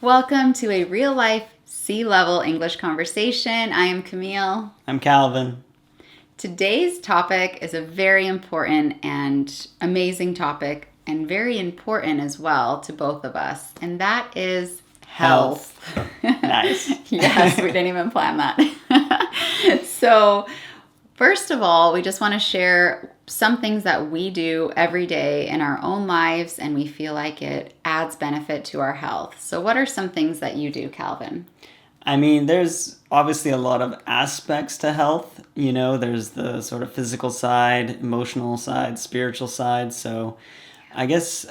Welcome to a real life sea-level English conversation. I am Camille. I'm Calvin. Today's topic is a very important and amazing topic, and very important as well to both of us, and that is health. Nice. Yes, we didn't even plan that. So, first of all, we just want to share some things that we do every day in our own lives, and we feel like it adds benefit to our health. So what are some things that you do, Calvin? I mean, there's obviously a lot of aspects to health. You know, there's the sort of physical side, emotional side, spiritual side. So I guess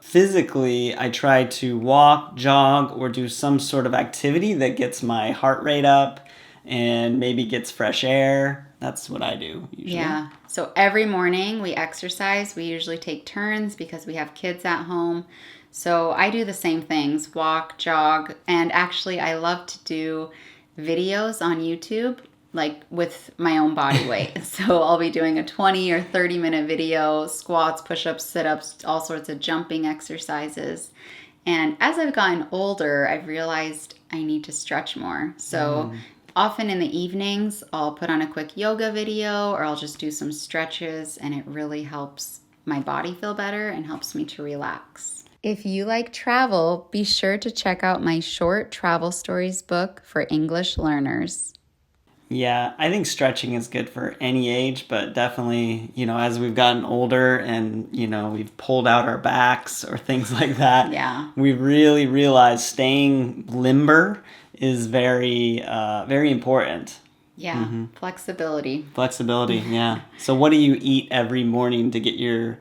physically, I try to walk, jog, or do some sort of activity that gets my heart rate up and maybe gets fresh air. That's what I do usually. Yeah. So every morning we exercise. We usually take turns because we have kids at home. So I do the same things, walk, jog, and actually I love to do videos on YouTube, like with my own body weight. So I'll be doing a 20 or 30-minute video, squats, push-ups, sit-ups, all sorts of jumping exercises. And as I've gotten older, I've realized I need to stretch more. So often in the evenings, I'll put on a quick yoga video or I'll just do some stretches, and it really helps my body feel better and helps me to relax. If you like travel, be sure to check out my short travel stories book for English learners. Yeah, I think stretching is good for any age, but definitely, as we've gotten older and, we've pulled out our backs or things like that, we've really realized staying limber is very, very important. Yeah, flexibility. Flexibility, yeah. So what do you eat every morning to get your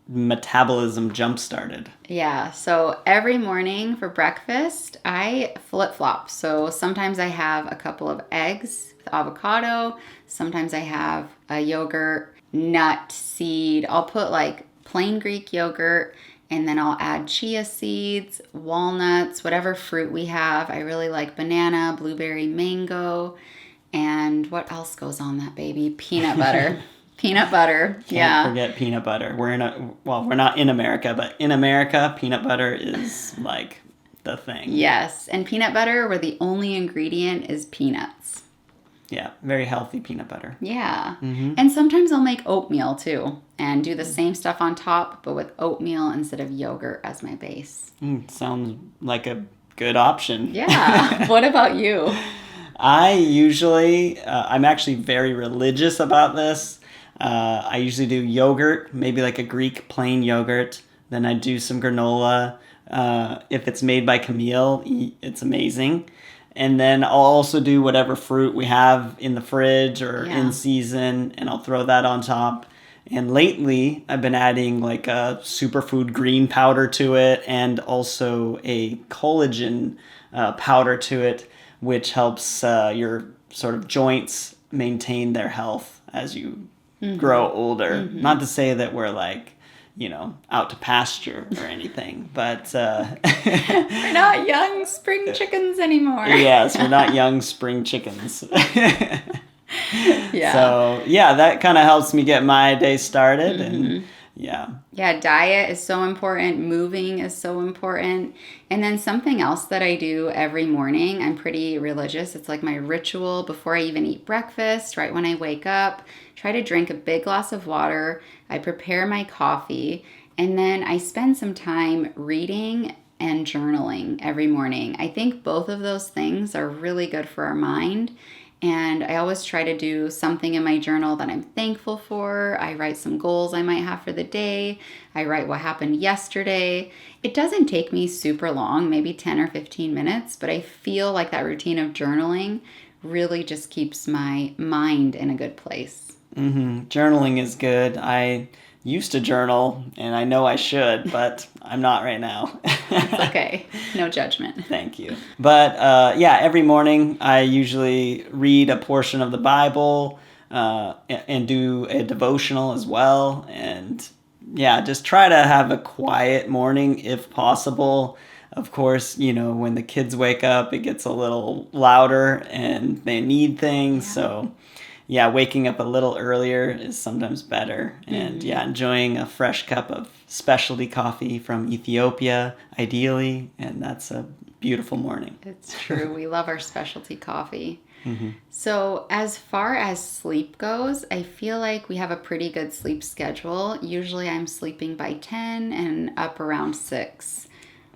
metabolism jump-started? Yeah, so every morning for breakfast, I flip-flop. So sometimes I have a couple of eggs with avocado. Sometimes I have a yogurt, nut, seed. I'll put like plain Greek yogurt, and then I'll add chia seeds, walnuts, whatever fruit we have. I really like banana, blueberry, mango. And what else goes on that baby? Peanut butter. Peanut butter, Can't forget peanut butter. We're not in America, but in America, peanut butter is like the thing. Yes, and peanut butter where the only ingredient is peanuts. Yeah, very healthy peanut butter. Yeah, and sometimes I'll make oatmeal too and do the same stuff on top, but with oatmeal instead of yogurt as my base. Sounds like a good option. Yeah, what about you? I usually, I'm actually very religious about this. I usually do yogurt, maybe like a Greek plain yogurt. Then I do some granola. If it's made by Camille, it's amazing. And then I'll also do whatever fruit we have in the fridge or in season, and I'll throw that on top. And lately, I've been adding like a superfood green powder to it and also a collagen powder to it, which helps your sort of joints maintain their health as you grow older. Not to say that we're like, out to pasture or anything, but We're not young spring chickens anymore. Yes, we're not young spring chickens. Yeah. So that kind of helps me get my day started. And Yeah, diet is so important. Moving is so important. And then something else that I do every morning, I'm pretty religious. It's like my ritual before I even eat breakfast, right when I wake up. Try to drink a big glass of water. I prepare my coffee. And then I spend some time reading and journaling every morning. I think both of those things are really good for our mind. And I always try to do something in my journal that I'm thankful for. I write some goals I might have for the day. I write what happened yesterday. It doesn't take me super long, maybe 10 or 15 minutes, but I feel like that routine of journaling really just keeps my mind in a good place. Journaling is good. I used to journal, and I know I should, but I'm not right now. It's okay. No judgment. Thank you. But every morning I usually read a portion of the Bible and do a devotional as well. And just try to have a quiet morning if possible. Of course, when the kids wake up, it gets a little louder and they need things. Yeah. So waking up a little earlier is sometimes better. And enjoying a fresh cup of specialty coffee from Ethiopia, ideally. And that's a beautiful morning. It's true. We love our specialty coffee. Mm-hmm. So, as far as sleep goes, I feel like we have a pretty good sleep schedule. Usually I'm sleeping by 10 and up around 6.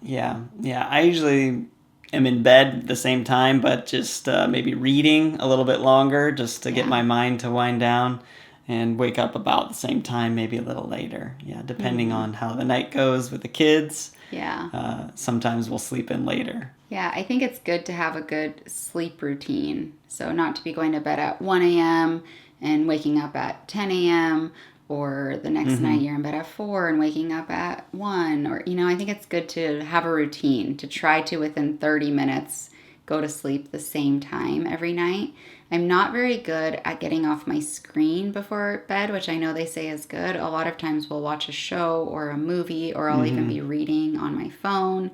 Yeah. I usually am in bed at the same time, but just maybe reading a little bit longer just to get my mind to wind down, and wake up about the same time, maybe a little later. Yeah, depending on how the night goes with the kids. Yeah. Sometimes we'll sleep in later. Yeah, I think it's good to have a good sleep routine. So, not to be going to bed at 1 a.m. and waking up at 10 a.m., or the next night you're in bed at 4 and waking up at 1. Or, I think it's good to have a routine, to try to, within 30 minutes, go to sleep the same time every night. I'm not very good at getting off my screen before bed, which I know they say is good. A lot of times we'll watch a show or a movie, or I'll even be reading on my phone.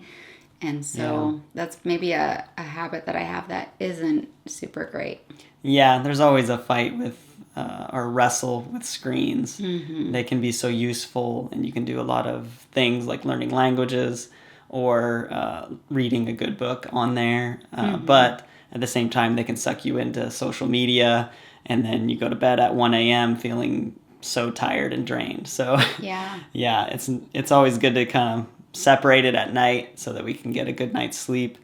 And so that's maybe a habit that I have that isn't super great. Yeah, there's always a fight with or wrestle with screens. They can be so useful, and you can do a lot of things like learning languages or reading a good book on there. But at the same time, they can suck you into social media, and then you go to bed at 1 a.m. feeling so tired and drained. So yeah, it's always good to kind of separate it at night so that we can get a good night's sleep.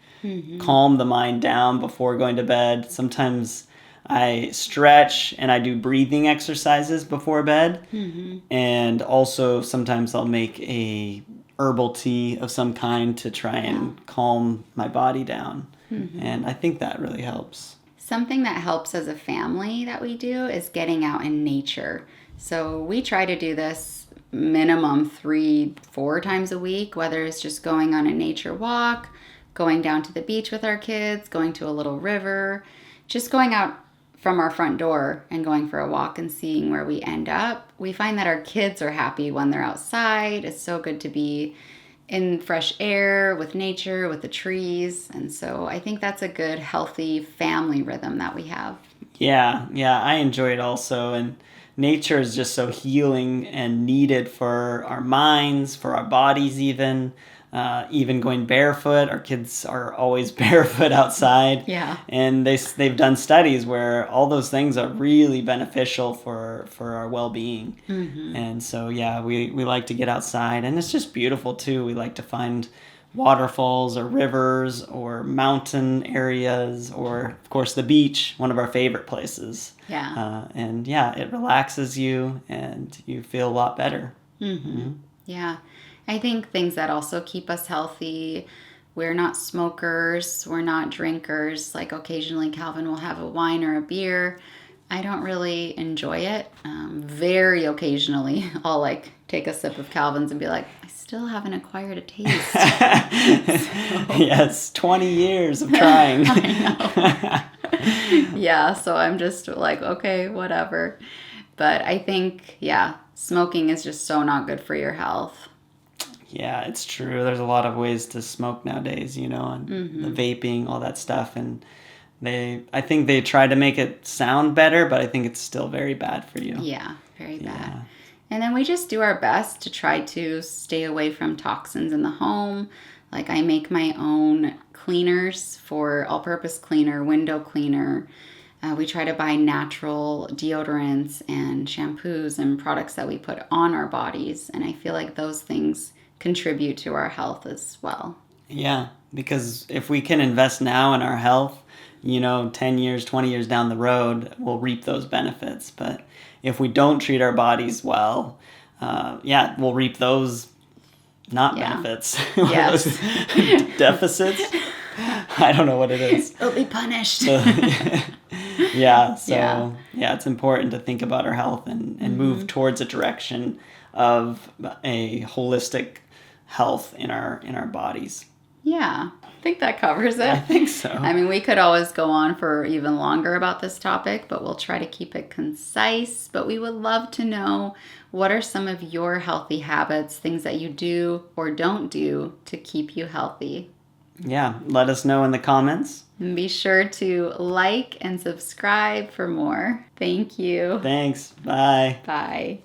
Calm the mind down before going to bed. Sometimes I stretch and I do breathing exercises before bed. And also sometimes I'll make a herbal tea of some kind to try and calm my body down. And I think that really helps. Something that helps as a family that we do is getting out in nature. So we try to do this minimum 3-4 times a week, whether it's just going on a nature walk, going down to the beach with our kids, going to a little river, just going out from our front door and going for a walk and seeing where we end up. We find that our kids are happy when they're outside. It's so good to be in fresh air with nature, with the trees. And so I think that's a good, healthy family rhythm that we have. Yeah, I enjoy it also. And nature is just so healing and needed for our minds, for our bodies even. Even going barefoot. Our kids are always barefoot outside. Yeah. And they've done studies where all those things are really beneficial for our well-being. And so, yeah, we like to get outside. And it's just beautiful, too. We like to find waterfalls or rivers or mountain areas or, of course, the beach, one of our favorite places. Yeah. And, yeah, it relaxes you and you feel a lot better. Yeah. I think things that also keep us healthy, we're not smokers, we're not drinkers. Like occasionally Calvin will have a wine or a beer. I don't really enjoy it. Very occasionally I'll like take a sip of Calvin's and be like, I still haven't acquired a taste. Yes, 20 years of trying. I know. Yeah, so I'm just like, okay, whatever. But I think, smoking is just so not good for your health. Yeah, it's true. There's a lot of ways to smoke nowadays, and the vaping, all that stuff. And I think they try to make it sound better, but I think it's still very bad for you. Yeah, very bad. And then we just do our best to try to stay away from toxins in the home. Like I make my own cleaners for all-purpose cleaner, window cleaner. We try to buy natural deodorants and shampoos and products that we put on our bodies. And I feel like those things contribute to our health as well. Yeah, because if we can invest now in our health, 10 years, 20 years down the road, we'll reap those benefits. But if we don't treat our bodies well, we'll reap those benefits. Yes. Deficits. I don't know what it is. We'll be punished. It's important to think about our health and move towards a direction of a holistic health in our bodies. Yeah, I think that covers it. I think so. I mean, we could always go on for even longer about this topic, but we'll try to keep it concise. But we would love to know, what are some of your healthy habits, things that you do or don't do to keep you healthy? Yeah, let us know in the comments. And be sure to like and subscribe for more. Thank you. Thanks. Bye. Bye.